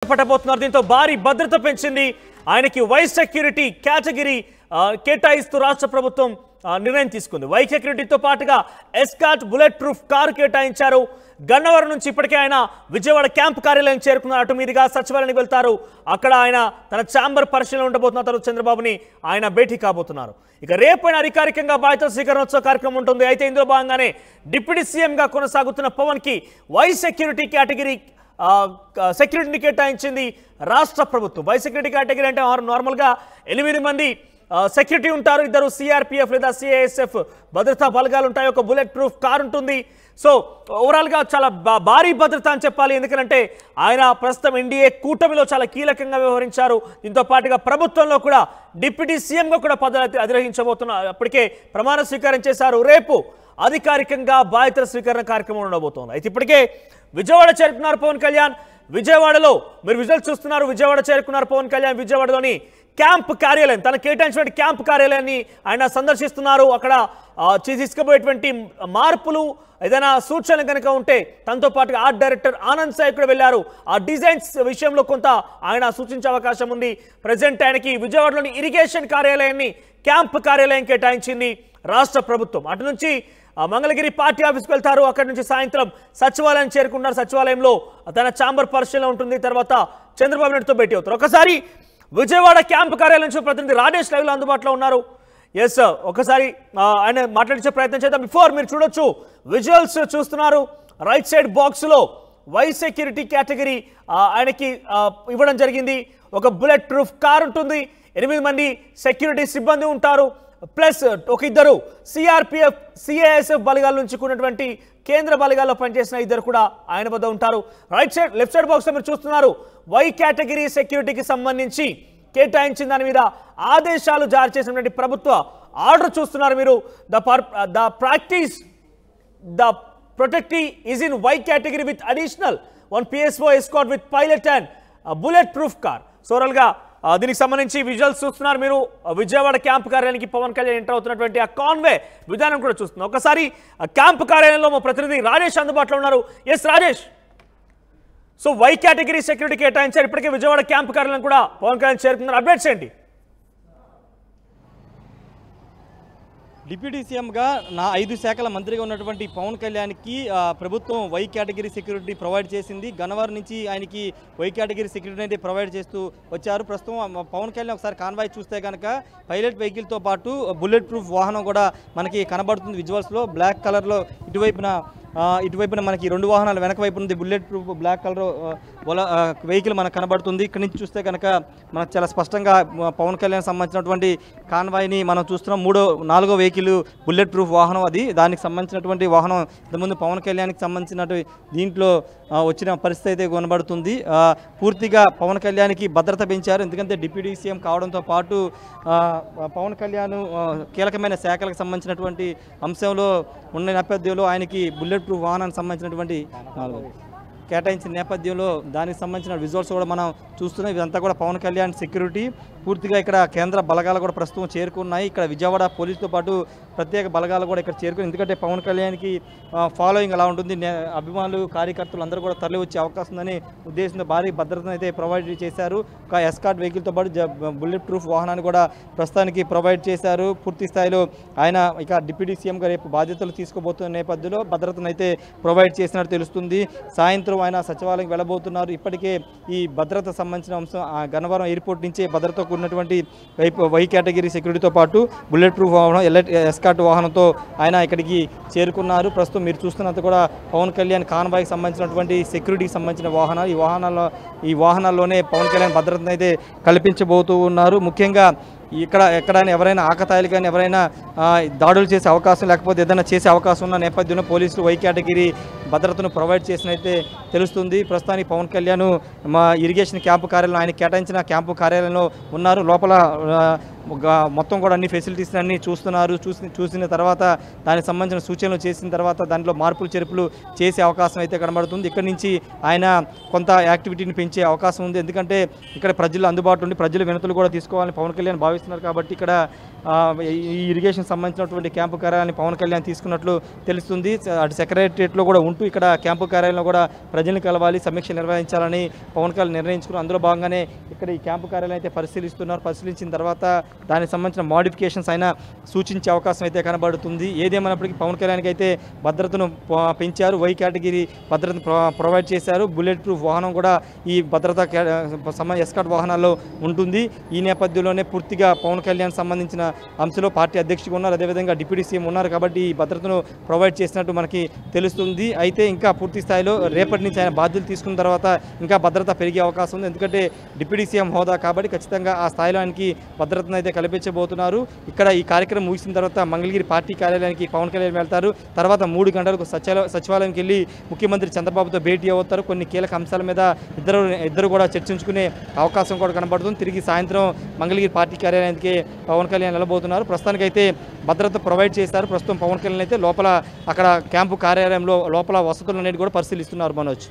పట్టబోతున్నారు. దీంతో భారీ భద్రత పెంచింది. ఆయనకి వై సెక్యూరిటీ కేటగిరీ కేటాయిస్తూ రాష్ట్ర ప్రభుత్వం నిర్ణయం తీసుకుంది. వై సెక్యూరిటీతో పాటుగా ఎస్కాట్ బుల్లెట్ ప్రూఫ్ కారు కేటాయించారు. గన్నవరం నుంచి ఇప్పటికే ఆయన విజయవాడ క్యాంప్ కార్యాలయం చేరుకున్నారు. అటు మీదుగా సచివాలయానికి వెళ్తారు. అక్కడ ఆయన తన ఛాంబర్ పరిశీలన ఉండబోతున్న తర్వాత చంద్రబాబుని ఆయన భేటీ కాబోతున్నారు. ఇక రేపు ఆయన అధికారికంగా బాధ్యత స్వీకరణోత్సవ కార్యక్రమం ఉంటుంది. అయితే ఇందులో భాగంగానే డిప్యూటీ సీఎంగా కొనసాగుతున్న పవన్ కి వై సెక్యూరిటీ కేటగిరీ సెక్యూరిటీని కేటాయించింది రాష్ట్ర ప్రభుత్వం. వై సెక్యూరిటీ కేటగిరీ అంటే నార్మల్గా 8 మంది సెక్యూరిటీ ఉంటారు. 2 సిఆర్పిఎఫ్ లేదా సిఐఎస్ఎఫ్ భద్రతా బలగాలు ఉంటాయి. ఒక బుల్లెట్ ప్రూఫ్ కార్ ఉంటుంది. సో ఓవరాల్గా చాలా భారీ భద్రత అని చెప్పాలి. ఎందుకంటే ఆయన ప్రస్తుతం ఎన్డీఏ కూటమిలో చాలా కీలకంగా వ్యవహరించారు. దీంతో పాటుగా ప్రభుత్వంలో కూడా డిప్యూటీ సీఎంగా కూడా పదవి అధిరోహించబోతున్నారు. అప్పటికే ప్రమాణ స్వీకారం చేశారు. రేపు అధికారికంగా బాధ్యతల స్వీకరణ కార్యక్రమం ఉండబోతోంది. అయితే ఇప్పటికే విజయవాడ చేరుకున్నారు పవన్ కళ్యాణ్. విజయవాడలో మీరు విజువల్స్ చూస్తున్నారు. విజయవాడ చేరుకున్నారు పవన్ కళ్యాణ్. విజయవాడలోని క్యాంప్ కార్యాలయం, తన కేటాయించిన క్యాంప్ కార్యాలయాన్ని ఆయన సందర్శిస్తున్నారు. అక్కడ తీసుకుపోయేటువంటి మార్పులు ఏదైనా సూచనలు కనుక ఉంటే తనతో పాటుగా ఆర్ట్ డైరెక్టర్ ఆనంద్ సాయి కూడా వెళ్ళారు. ఆ డిజైన్స్ విషయంలో కొంత ఆయన సూచించే అవకాశం ఉంది. ప్రజెంట్ ఆయనకి విజయవాడలోని ఇరిగేషన్ కార్యాలయాన్ని క్యాంప్ కార్యాలయం కేటాయించింది రాష్ట్ర ప్రభుత్వం. అటు నుంచి మంగళగిరి పార్టీ ఆఫీస్కి వెళ్తారు. అక్కడి నుంచి సాయంత్రం సచివాలయం చేరుకున్నారు. సచివాలయంలో తన ఛాంబర్ పరిశీలన ఉంటుంది. తర్వాత చంద్రబాబు నాయుడుతో భేటీ అవుతారు. ఒకసారి విజయవాడ క్యాంప్ కార్యాలయం నుంచి ప్రతినిధి రాజేష్ లైవ్లో అందుబాటులో ఉన్నారు. ఎస్, ఒకసారి ఆయన మాట్లాడించే ప్రయత్నం చేద్దాం. బిఫోర్ మీరు చూడొచ్చు, విజువల్స్ చూస్తున్నారు. రైట్ సైడ్ బాక్స్లో వై సెక్యూరిటీ కేటగిరీ ఆయనకి ఇవ్వడం జరిగింది. ఒక బుల్లెట్ ప్రూఫ్ కార్ ఉంటుంది. 8 మంది సెక్యూరిటీ సిబ్బంది ఉంటారు. ప్లస్ ఒక 2 సిఆర్పిఎఫ్ సిఐఎస్ఎఫ్ బలగాల నుంచి కూడినటువంటి కేంద్ర బలగాల్లో పనిచేసిన 2 కూడా ఆయన వద్ద ఉంటారు. Right side left side box లో మీరు చూస్తున్నారు. వై కేటగిరీ సెక్యూరిటీకి సంబంధించి కేటాయించిన దాని మీద ఆదేశాలు జారీ చేసినటువంటి ప్రభుత్వ ఆర్డర్ చూస్తున్నారు మీరు. The practice the protectee is in Y category with additional 1 PSO escort with pilot and bullet proof car. సోరల్గా దీనికి సంబంధించి విజువల్స్ చూస్తున్నారు మీరు. విజయవాడ క్యాంప్ కార్యాలయానికి పవన్ కళ్యాణ్ ఎంటర్ అవుతున్నటువంటి ఆ కాన్వే విధానం కూడా చూస్తున్నాం. ఒకసారి క్యాంప్ కార్యాలయంలో మా ప్రతినిధి రాజేష్ అందుబాటులో ఉన్నారు. Yes Rajesh, so Y category security కేటాయించారు. ఇప్పటికే విజయవాడ క్యాంప్ కార్యాలయం కూడా పవన్ కళ్యాణ్ చేరుకున్నారు. అప్డేట్స్ ఏంటి? డిప్యూటీ సీఎంగా 5 శాఖల మంత్రిగా ఉన్నటువంటి పవన్ కళ్యాణ్కి ప్రభుత్వం వై కేటగిరీ సెక్యూరిటీ ప్రొవైడ్ చేసింది. గన్నవరం నుంచి ఆయనకి వై కేటగిరీ సెక్యూరిటీ అయితే ప్రొవైడ్ చేస్తూ వచ్చారు. ప్రస్తుతం పవన్ కళ్యాణ్ ఒకసారి కాన్వాయ్ చూస్తే కనుక పైలట్ వెహికల్తో పాటు బుల్లెట్ ప్రూఫ్ వాహనం కూడా మనకి కనబడుతుంది. విజువల్స్లో బ్లాక్ కలర్లో ఇటువైపున మనకి 2 వాహనాలు వెనక వైపు ఉంది. Bullet proof black colour vehicle మనకు కనబడుతుంది. ఇక్కడి నుంచి చూస్తే కనుక మనకు చాలా స్పష్టంగా పవన్ కళ్యాణ్ సంబంధించినటువంటి కాన్వాయ్ని మనం చూస్తున్నాం. 4వ వెహికల్ బుల్లెట్ ప్రూఫ్ వాహనం అది. దానికి సంబంధించినటువంటి వాహనం ఇంతకుముందు పవన్ కళ్యాణ్కి సంబంధించినటువంటి దీంట్లో వచ్చిన పరిస్థితి అయితే కనబడుతుంది. పూర్తిగా పవన్ కళ్యాణ్కి భద్రత పెంచారు. ఎందుకంటే డిప్యూటీ సీఎం కావడంతో పాటు పవన్ కళ్యాణ్ కీలకమైన శాఖలకు సంబంధించినటువంటి అంశంలో ఉన్న నేపథ్యంలో ఆయనకి బుల్లెట్ ప్రూఫ్ వాహనానికి సంబంధించినటువంటి కేటాయించిన నేపథ్యంలో దానికి సంబంధించిన విజువల్స్ కూడా మనం చూస్తున్నాం. ఇదంతా కూడా పవన్ కళ్యాణ్ సెక్యూరిటీ. పూర్తిగా ఇక్కడ కేంద్ర బలగాలు కూడా ప్రస్తుతం చేరుకున్నాయి. ఇక్కడ విజయవాడ పోలీసుతో పాటు ప్రత్యేక బలగాలు కూడా ఇక్కడ చేరుకుని, ఎందుకంటే పవన్ కళ్యాణ్కి ఫాలోయింగ్ అలా ఉంటుంది. అభిమానులు కార్యకర్తలు అందరూ కూడా తరలి వచ్చే అవకాశం ఉందని ఉద్దేశంతో భారీ భద్రతను అయితే ప్రొవైడ్ చేశారు. ఒక ఎస్కాట్ వెహికల్తో పాటు బుల్లెట్ ప్రూఫ్ వాహనాన్ని కూడా ప్రస్తుతానికి ప్రొవైడ్ చేశారు. పూర్తి స్థాయిలో ఆయన ఇక డిప్యూటీ సీఎంగా రేపు బాధ్యతలు తీసుకోబోతున్న నేపథ్యంలో భద్రతను అయితే ప్రొవైడ్ చేసినట్టు తెలుస్తుంది. సాయంత్రం ఆయన సచివాలయం వెళ్ళబోతున్నారు. ఇప్పటికే ఈ భద్రత సంబంధించిన అంశం గన్నవరం ఎయిర్పోర్ట్ నుంచే భద్రతతో కూడినటువంటి వై కేటగిరీ సెక్యూరిటీతో పాటు బుల్లెట్ ప్రూఫ్ వాహనం ఎస్కాట్ వాహనంతో ఆయన ఇక్కడికి చేరుకున్నారు. ప్రస్తుతం మీరు చూస్తున్నంత కూడా పవన్ కళ్యాణ్ కాన్వాయ్కి సంబంధించినటువంటి సెక్యూరిటీకి సంబంధించిన వాహనాలు ఈ వాహనాల్లోనే పవన్ కళ్యాణ్ భద్రతను అయితే కల్పించబోతూ ఉన్నారు. ముఖ్యంగా ఎక్కడైనా ఎవరైనా ఆకతాయిలు కానీ ఎవరైనా దాడులు చేసే అవకాశం లేకపోతే ఏదైనా చేసే అవకాశం ఉన్న నేపథ్యంలో పోలీసులు వై కేటగిరీ భద్రతను ప్రొవైడ్ చేసినైతే తెలుస్తుంది. ప్రస్తుతానికి పవన్ కళ్యాణ్ మా ఇరిగేషన్ క్యాంపు కార్యాలయం ఆయన కేటాయించిన క్యాంపు కార్యాలయంలో ఉన్నారు. లోపల మొత్తం కూడా అన్ని ఫెసిలిటీస్ అన్ని చూసిన తర్వాత దానికి సంబంధించిన సూచనలు చేసిన తర్వాత దాంట్లో మార్పులు చేర్పులు చేసే అవకాశం అయితే కనబడుతుంది. ఇక్కడ నుంచి ఆయన కొంత యాక్టివిటీని పెంచే అవకాశం ఉంది. ఎందుకంటే ఇక్కడ ప్రజలు అందుబాటులో ఉండి ప్రజల వినతులు కూడా తీసుకోవాలని పవన్ కళ్యాణ్ భావిస్తున్నారు. కాబట్టి ఇక్కడ ఈ ఇరిగేషన్ సంబంధించినటువంటి క్యాంపు కార్యాలయాన్ని పవన్ కళ్యాణ్ తీసుకున్నట్లు తెలుస్తుంది. అటు సెక్రటరియట్లో కూడా ఉంటూ ఇక్కడ క్యాంపు కార్యాలయంలో కూడా ప్రజల్ని కలవాలి, సమీక్ష నిర్వహించాలని పవన్ కళ్యాణ్ నిర్ణయించుకున్నారు. అందులో భాగంగానే ఇక్కడ ఈ క్యాంపు కార్యాలయం అయితే పరిశీలిస్తున్నారు. పరిశీలించిన తర్వాత దానికి సంబంధించిన మోడిఫికేషన్స్ అయినా సూచించే అవకాశం అయితే కనబడుతుంది. ఏదేమైనప్పటికీ పవన్ కళ్యాణ్కి అయితే భద్రతను పెంచారు, వై కేటగిరీ భద్రతను ప్రొవైడ్ చేశారు. బుల్లెట్ ప్రూఫ్ వాహనం కూడా ఈ భద్రతా ఎస్కార్ట్ వాహనాల్లో ఉంటుంది. ఈ నేపథ్యంలోనే పూర్తిగా పవన్ కళ్యాణ్ సంబంధించిన అంశంలో పార్టీ అధ్యక్షుడు ఉన్నారు, అదేవిధంగా డిప్యూటీ సీఎం ఉన్నారు. కాబట్టి ఈ భద్రతను ప్రొవైడ్ చేసినట్టు మనకి తెలుస్తుంది. అయితే ఇంకా పూర్తి స్థాయిలో రేపటి నుంచి ఆయన బాధ్యతలు తీసుకున్న తర్వాత ఇంకా భద్రత పెరిగే అవకాశం ఉంది. ఎందుకంటే డిప్యూటీ సీఎం హోదా కాబట్టి ఖచ్చితంగా ఆ స్థాయిలో ఆయనకి భద్రతను అయితే కల్పించబోతున్నారు. ఇక్కడ ఈ కార్యక్రమం ముగిసిన తర్వాత మంగళగిరి పార్టీ కార్యాలయానికి పవన్ కళ్యాణ్ వెళ్తారు. తర్వాత 3 గంటలకు సచివాలయంకి వెళ్ళి ముఖ్యమంత్రి చంద్రబాబుతో భేటీ అవుతారు. కొన్ని కీలక అంశాల మీద ఇద్దరు కూడా చర్చించుకునే అవకాశం కూడా కనబడుతుంది. తిరిగి సాయంత్రం మంగళగిరి పార్టీ కార్యాలయానికి పవన్ కళ్యాణ్ వెళ్ళబోతున్నారు. ప్రస్తుతానికైతే భద్రత ప్రొవైడ్ చేశారు. ప్రస్తుతం పవన్ కళ్యాణ్ అయితే లోపల అక్కడ క్యాంపు కార్యాలయంలో లోపల వసతులు అనేది కూడా పరిశీలిస్తున్నారు. మనోజ్,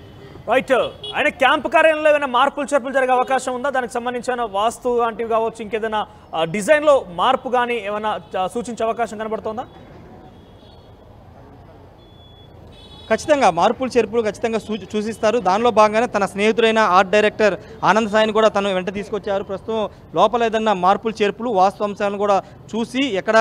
రైట్, ఆయన క్యాంపు కార్యాలయంలో ఏమైనా మార్పులు చేర్పులు జరిగే అవకాశం ఉందా? దానికి సంబంధించిన వాస్తు లాంటివి కావచ్చు, ఇంకేదైనా డిజైన్లో మార్పు కానీ ఏమైనా సూచించే అవకాశం కనబడుతుందా? ఖచ్చితంగా మార్పులు చేర్పులు ఖచ్చితంగా సూచిస్తారు. దానిలో భాగంగానే తన స్నేహితుడైన ఆర్ట్ డైరెక్టర్ ఆనంద్ సాయిని కూడా తను వెంట తీసుకొచ్చారు. ప్రస్తుతం లోపల ఏదన్నా మార్పులు చేర్పులు వాస్తు అంశాలను కూడా చూసి ఎక్కడ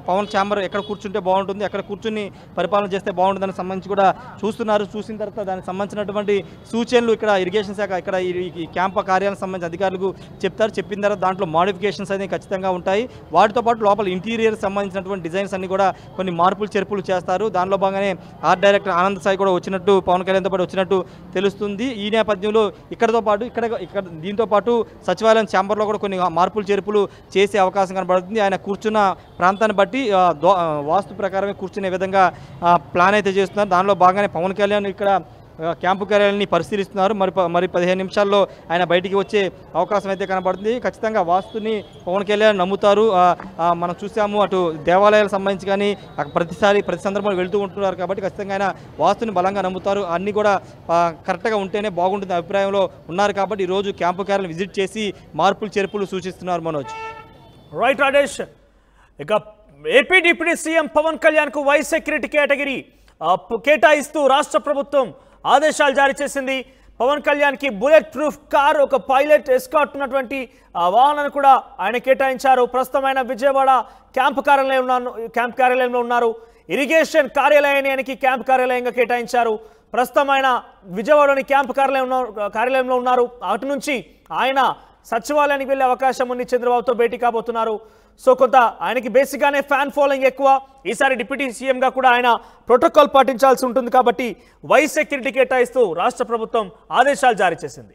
పవన్ ఛాంబర్ ఎక్కడ కూర్చుంటే బాగుంటుంది, ఎక్కడ కూర్చుని పరిపాలన చేస్తే బాగుంటుందని సంబంధించి కూడా చూస్తున్నారు. చూసిన తర్వాత దానికి సంబంధించినటువంటి సూచనలు ఇక్కడ ఇరిగేషన్ శాఖ ఇక్కడ ఈ క్యాంపు కార్యాలయానికి సంబంధించిన అధికారులకు చెప్తారు. చెప్పిన తర్వాత దాంట్లో మోడిఫికేషన్స్ అనేవి ఖచ్చితంగా ఉంటాయి. వాటితో పాటు లోపల ఇంటీరియర్ సంబంధించినటువంటి డిజైన్స్ అన్ని కూడా కొన్ని మార్పులు చేర్పులు చేస్తారు. దానిలో భాగంగానే ఆర్ట్ డైరెక్టర్ ఆనంద్ సాయి కూడా వచ్చినట్టు పవన్ కళ్యాణ్తో పాటు వచ్చినట్టు తెలుస్తుంది. ఈ నేపథ్యంలో ఇక్కడతో పాటు ఇక్కడ దీంతో పాటు సచివాలయం ఛాంబర్లో కూడా కొన్ని మార్పులు చేర్పులు చేసే అవకాశం కనబడుతుంది. ఆయన కూర్చున్న ప్రాంతాన్ని బట్టి వాస్తు ప్రకారమే కూర్చునే విధంగా ప్లాన్ అయితే చేస్తున్నారు. దానిలో భాగంగానే పవన్ కళ్యాణ్ ఇక్కడ క్యాంపు కార్యాలయాన్ని పరిశీలిస్తున్నారు. మరి 15 నిమిషాల్లో ఆయన బయటికి వచ్చే అవకాశం అయితే కనబడుతుంది. ఖచ్చితంగా వాస్తుని పవన్ కళ్యాణ్ నమ్ముతారు. మనం చూసాము అటు దేవాలయాలకు సంబంధించి కానీ ప్రతి సందర్భంలో వెళ్తూ ఉంటున్నారు. కాబట్టి ఖచ్చితంగా ఆయన వాస్తుని బలంగా నమ్ముతారు. అన్నీ కూడా కరెక్ట్గా ఉంటేనే బాగుంటుంది అభిప్రాయంలో ఉన్నారు. కాబట్టి ఈరోజు క్యాంపు కార్యాలయం విజిట్ చేసి మార్పులు చేర్పులు సూచిస్తున్నారు. మనోజ్, రైట్ రాజేష్, ఇక ఏపీ డిప్యూటీ సీఎం పవన్ కళ్యాణ్కు వై సెక్యూరిటీ కేటగిరీ కేటాయిస్తూ రాష్ట్ర ప్రభుత్వం ఆదేశాలు జారీ చేసింది. పవన్ కళ్యాణ్కి బుల్లెట్ ప్రూఫ్ కార్, ఒక పైలట్ ఎస్కార్ట్ ఉన్నటువంటి వాహనాన్ని కూడా ఆయన కేటాయించారు. ప్రస్తుతం ఆయన విజయవాడ క్యాంపు కార్యాలయంలో ఉన్నారు. ఇరిగేషన్ కార్యాలయాన్ని ఆయనకి క్యాంపు కార్యాలయంగా కేటాయించారు. ప్రస్తుతం ఆయన విజయవాడలోని క్యాంపు కార్యాలయంలో ఉన్నారు. అటు నుంచి ఆయన సచివాలయానికి వెళ్ళే అవకాశం ఉంది. చంద్రబాబుతో భేటీ కాబోతున్నారు. సో కొంత ఆయనకి బేసిక్గానే ఫ్యాన్ ఫాలోయింగ్ ఎక్కువ. ఈసారి డిప్యూటీ సీఎంగా కూడా ఆయన ప్రోటోకాల్ పాటించాల్సి ఉంటుంది. కాబట్టి వై సెక్యూరిటీ కేటాయిస్తూ రాష్ట్ర ప్రభుత్వం ఆదేశాలు జారీ చేసింది.